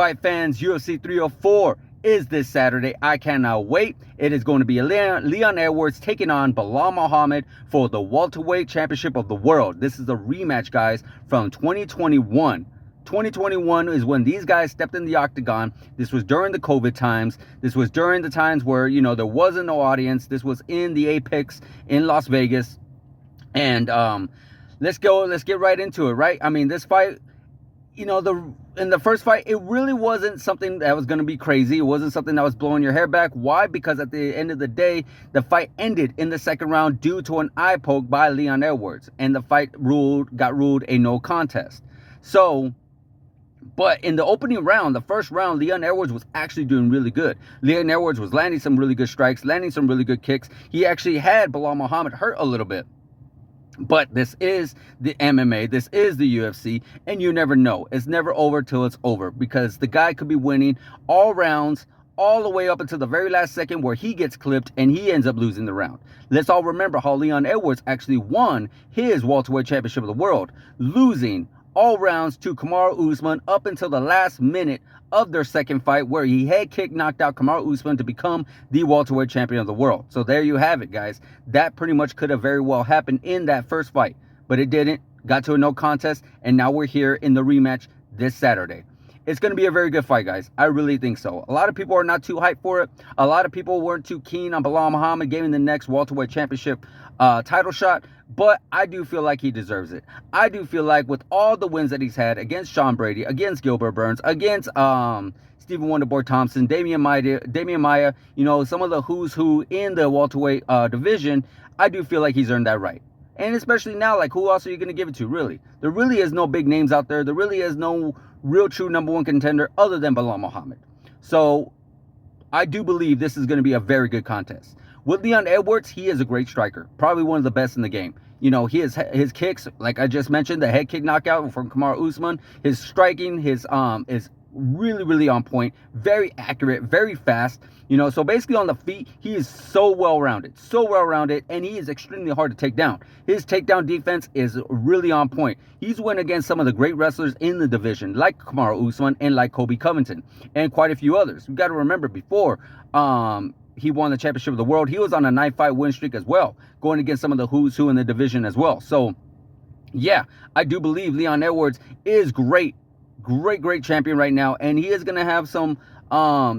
fight fans, UFC 304 is this Saturday. I cannot wait. It is going to be Leon Edwards taking on Belal Muhammad for the welterweight championship of the world. This is a rematch, guys, from 2021. 2021 is when these guys stepped in the octagon. This was during the COVID times. This was during the times where, there wasn't no audience. This was in the Apex in Las Vegas. And let's get right into it, right? I mean, this fight, in the first fight, it really wasn't something that was going to be crazy. It wasn't something that was blowing your hair back. Why? Because at the end of the day, the fight ended in the second round due to an eye poke by Leon Edwards. And the fight got ruled a no contest. So, but in the opening round, the first round, Leon Edwards was actually doing really good. Leon Edwards was landing some really good strikes, landing some really good kicks. He actually had Belal Muhammad hurt a little bit. But this is the MMA, this is the UFC, and you never know. It's never over till it's over, because the guy could be winning all rounds, all the way up until the very last second where he gets clipped and he ends up losing the round. Let's all remember how Leon Edwards actually won his welterweight championship of the world, losing all rounds to Kamaru Usman up until the last minute of their second fight, where he head kick knocked out Kamaru Usman to become the welterweight champion of the world. So there you have it, guys. That pretty much could have very well happened in that first fight, but it didn't. Got to a no contest, and now we're here in the rematch this Saturday. It's going to be a very good fight, guys. I really think so. A lot of people are not too hyped for it. A lot of people weren't too keen on Belal Muhammad getting the next welterweight championship title shot, but I do feel like he deserves it. I do feel like with all the wins that he's had against Sean Brady, against Gilbert Burns, against Stephen Wonderboy Thompson, Damian Maia, some of the who's who in the welterweight division, I do feel like he's earned that right. And especially now, like, who else are you going to give it to, really? There really is no big names out there. There really is no real true number one contender other than Belal Muhammad. So I do believe this is going to be a very good contest. With Leon Edwards, he is a great striker, probably one of the best in the game. His kicks, like I just mentioned, the head kick knockout from Kamaru Usman, his striking, is really, really on point, very accurate, very fast. So basically on the feet, he is so well-rounded, and he is extremely hard to take down. His takedown defense is really on point. He's won against some of the great wrestlers in the division, like Kamaru Usman and like Colby Covington, and quite a few others. We've got to remember, before he won the championship of the world, he was on a 9-fight win streak as well, going against some of the who's who in the division as well. So, yeah, I do believe Leon Edwards is great champion right now, and he is going to have some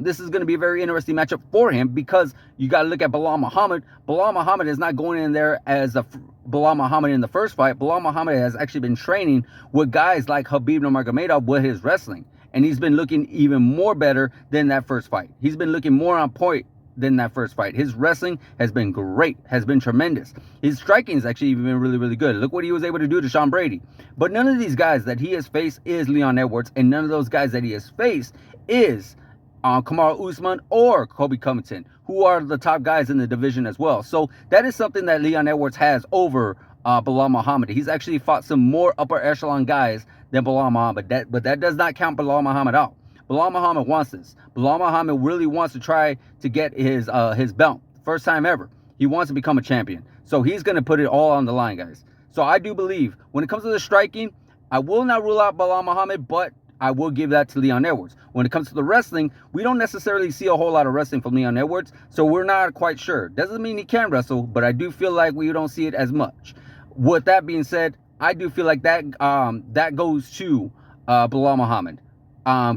this is going to be a very interesting matchup for him, because you got to look at Belal Muhammad. Belal Muhammad is not going in there as a Belal Muhammad in the first fight. Belal Muhammad has actually been training with guys like Khabib Nurmagomedov with his wrestling, and he's been looking even more better than that first fight. He's been looking more on point than that first fight. His wrestling has been great, has been tremendous. His striking has actually been really, really good. Look what he was able to do to Sean Brady. But none of these guys that he has faced is Leon Edwards, and none of those guys that he has faced is Kamaru Usman or Colby Covington, who are the top guys in the division as well. So that is something that Leon Edwards has over Belal Muhammad. He's actually fought some more upper echelon guys than Belal Muhammad, but that does not count Belal Muhammad out. Belal Muhammad wants this. Belal Muhammad really wants to try to get his belt. First time ever. He wants to become a champion. So he's going to put it all on the line, guys. So I do believe when it comes to the striking, I will not rule out Belal Muhammad, but I will give that to Leon Edwards. When it comes to the wrestling, we don't necessarily see a whole lot of wrestling from Leon Edwards, so we're not quite sure. Doesn't mean he can wrestle, but I do feel like we don't see it as much. With that being said, I do feel like that goes to Belal Muhammad.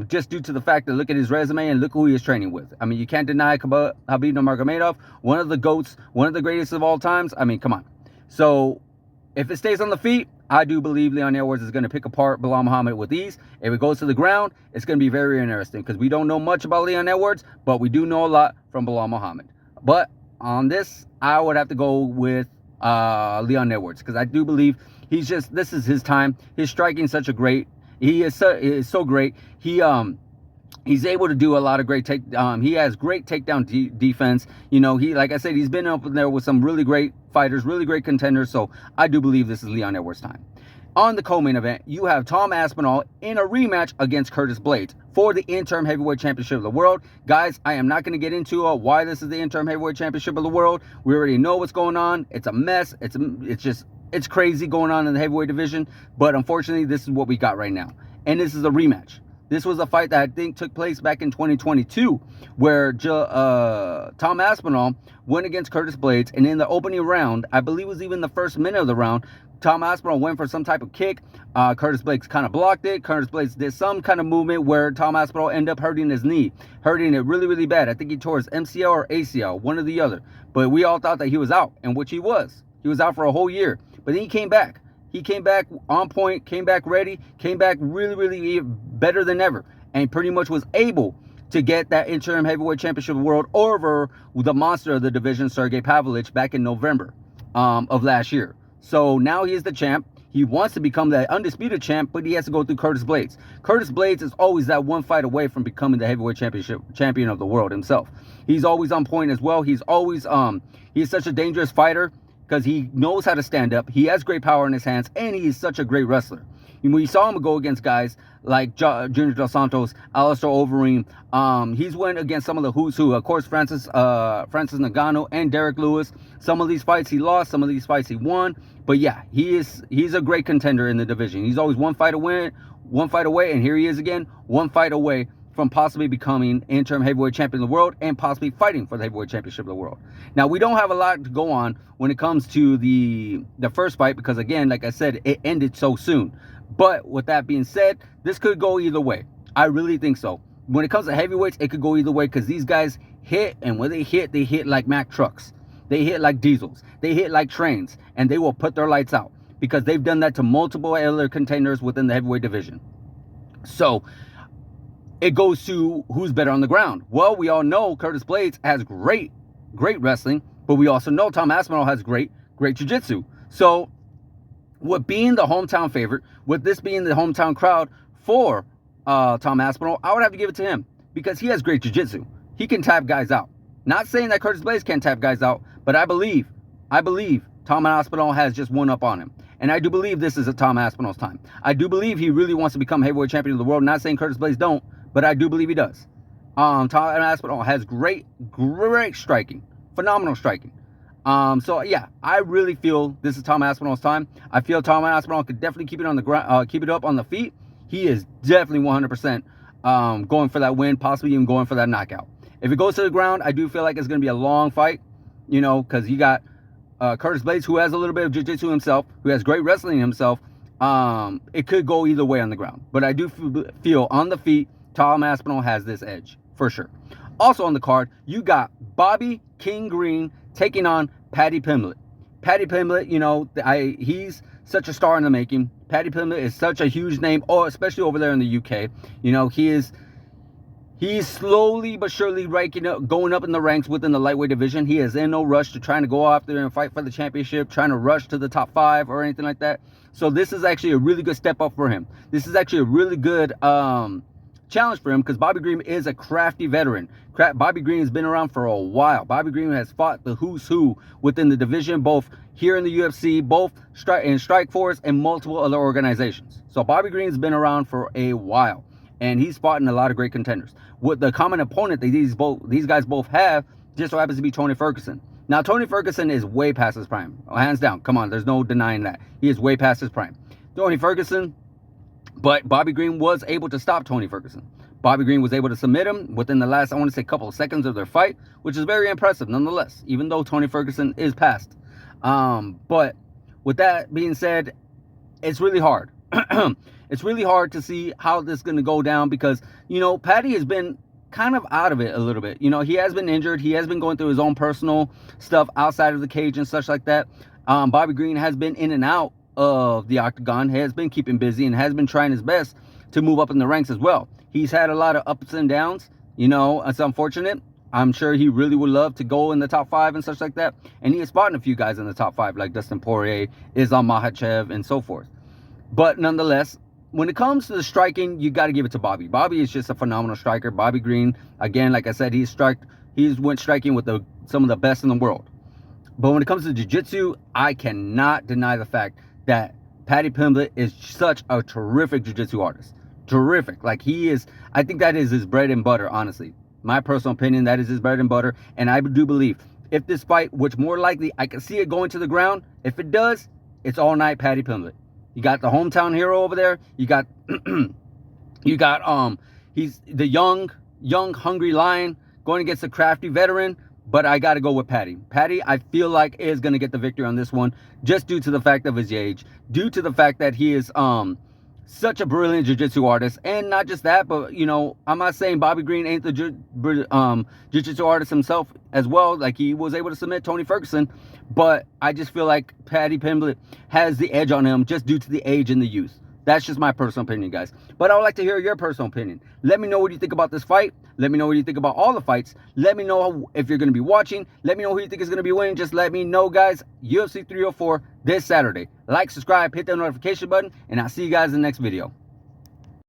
Just due to the fact that look at his resume and look who he is training with. I mean, you can't deny Khabib Nurmagomedov, one of the GOATs, one of the greatest of all times. I mean, come on. So if it stays on the feet, I do believe Leon Edwards is going to pick apart Belal Muhammad with ease. If it goes to the ground, it's going to be very interesting, because we don't know much about Leon Edwards, but we do know a lot from Belal Muhammad. But on this, I would have to go with Leon Edwards, because I do believe this is his time. His striking is such a great. He is so great. He's able to do a lot of great he has great takedown defense. Like I said, he's been up there with some really great fighters, really great contenders. So I do believe this is Leon Edwards' time. On the co-main event, you have Tom Aspinall in a rematch against Curtis Blaydes for the interim heavyweight championship of the world. Guys, I am not going to get into why this is the interim heavyweight championship of the world. We already know what's going on. It's a mess. It's crazy going on in the heavyweight division. But unfortunately, this is what we got right now. And this is a rematch. This was a fight that I think took place back in 2022, where Tom Aspinall went against Curtis Blades, and in the opening round, I believe it was even the first minute of the round, Tom Aspinall went for some type of kick. Curtis Blades kind of blocked it. Curtis Blades did some kind of movement where Tom Aspinall ended up hurting his knee, hurting it really, really bad. I think he tore his MCL or ACL, one or the other. But we all thought that he was out, and which he was. He was out for a whole year. But then he came back. He came back on point, came back ready, came back really, really better than ever, and pretty much was able to get that interim heavyweight championship of the world over the monster of the division, Sergey Pavlovich, back in November of last year. So now he is the champ. He wants to become the undisputed champ, but he has to go through Curtis Blades. Curtis Blades is always that one fight away from becoming the heavyweight champion of the world himself. He's always on point as well. He's always he's such a dangerous fighter because he knows how to stand up. He has great power in his hands, and he is such a great wrestler. When you saw him go against guys like Junior Dos Santos, Alistair Overeem, he's went against some of the who's who. Of course, Francis Ngannou and Derek Lewis. Some of these fights he lost, some of these fights he won. But yeah, he's a great contender in the division. He's always one fight away, and here he is again, one fight away from possibly becoming interim heavyweight champion of the world and possibly fighting for the heavyweight championship of the world. Now, we don't have a lot to go on when it comes to the first fight because, again, like I said, it ended so soon. But with that being said, this could go either way. I really think so. When it comes to heavyweights, it could go either way because these guys hit, and when they hit like Mack trucks. They hit like diesels. They hit like trains, and they will put their lights out because they've done that to multiple other contenders within the heavyweight division. So it goes to who's better on the ground. Well, we all know Curtis Blades has great wrestling, but we also know Tom Aspinall has great jiu-jitsu. So with being the hometown favorite, with this being the hometown crowd for Tom Aspinall, I would have to give it to him because he has great jiu-jitsu. He can tap guys out. Not saying that Curtis Blades can't tap guys out, but I believe Tom Aspinall has just one up on him. And I do believe this is a Tom Aspinall's time. I do believe he really wants to become heavyweight champion of the world. Not saying Curtis Blades don't, but I do believe he does. Tom Aspinall has great striking. Phenomenal striking. So yeah, I really feel this is Tom Aspinall's time. I feel Tom Aspinall could definitely keep it on the ground, keep it up on the feet. He is definitely 100% going for that win, possibly even going for that knockout. If it goes to the ground, I do feel like it's going to be a long fight, you know, because you got Curtis Blades, who has a little bit of jiu-jitsu himself, who has great wrestling himself. It could go either way on the ground, but I do feel on the feet, Tom Aspinall has this edge for sure. Also on the card, you got Bobby King Green taking on Paddy Pimblett. Paddy Pimblett, you know, he's such a star in the making. Paddy Pimblett is such a huge name, especially over there in the UK. You know, he's slowly but surely going up in the ranks within the lightweight division. He is in no rush to trying to go out there and fight for the championship, trying to rush to the top 5 or anything like that. So this is actually a really good step up for him. This is actually a really good challenge for him because Bobby Green is a crafty veteran. Bobby Green has been around for a while. Bobby Green has fought the who's who within the division, both here in the UFC, both in Strikeforce and multiple other organizations. So Bobby Green has been around for a while, and he's fought in a lot of great contenders. With the common opponent that these guys both have just so happens to be Tony Ferguson. Now, Tony Ferguson is way past his prime. Hands down. Come on, there's no denying that. He is way past his prime. Tony Ferguson, but Bobby Green was able to stop Tony Ferguson. Bobby Green was able to submit him within the last, I want to say, couple of seconds of their fight, which is very impressive nonetheless, even though Tony Ferguson is past. But with that being said, it's really hard. It's really hard to see how this is going to go down because, you know, Paddy has been kind of out of it a little bit. You know, he has been injured. He has been going through his own personal stuff outside of the cage and such like that. Bobby Green has been in and out of the octagon, has been keeping busy, and has been trying his best to move up in the ranks as well. He's had a lot of ups and downs. You know, it's unfortunate. I'm sure he really would love to go in the top 5 and such like that. And he has fought a few guys in the top 5, like Dustin Poirier, Islam Makhachev, and so forth. But nonetheless, when it comes to the striking, you got to give it to Bobby. Bobby is just a phenomenal striker. Bobby Green, again, like I said, he's went striking with some of the best in the world. But when it comes to jiu-jitsu, I cannot deny the fact that Paddy Pimblett is such a terrific jiu-jitsu artist. Terrific. Like, he is, I think that is his bread and butter, honestly. My personal opinion, that is his bread and butter. And I do believe if this fight, which more likely I can see it going to the ground, if it does, it's all night Paddy Pimblett. You got the hometown hero over there. You got You got he's the young hungry lion going against the crafty veteran. But I got to go with Paddy. Paddy, I feel like, is going to get the victory on this one, just due to the fact of his age, due to the fact that he is such a brilliant jiu-jitsu artist. And not just that, but, you know, I'm not saying Bobby Green ain't the jiu-jitsu artist himself as well. Like, he was able to submit Tony Ferguson. But I just feel like Paddy Pimblett has the edge on him just due to the age and the youth. That's just my personal opinion, guys. But I would like to hear your personal opinion. Let me know what you think about this fight. Let me know what you think about all the fights. Let me know if you're going to be watching. Let me know who you think is going to be winning. Just let me know, guys. UFC 304 this Saturday. Like, subscribe, hit that notification button, and I'll see you guys in the next video.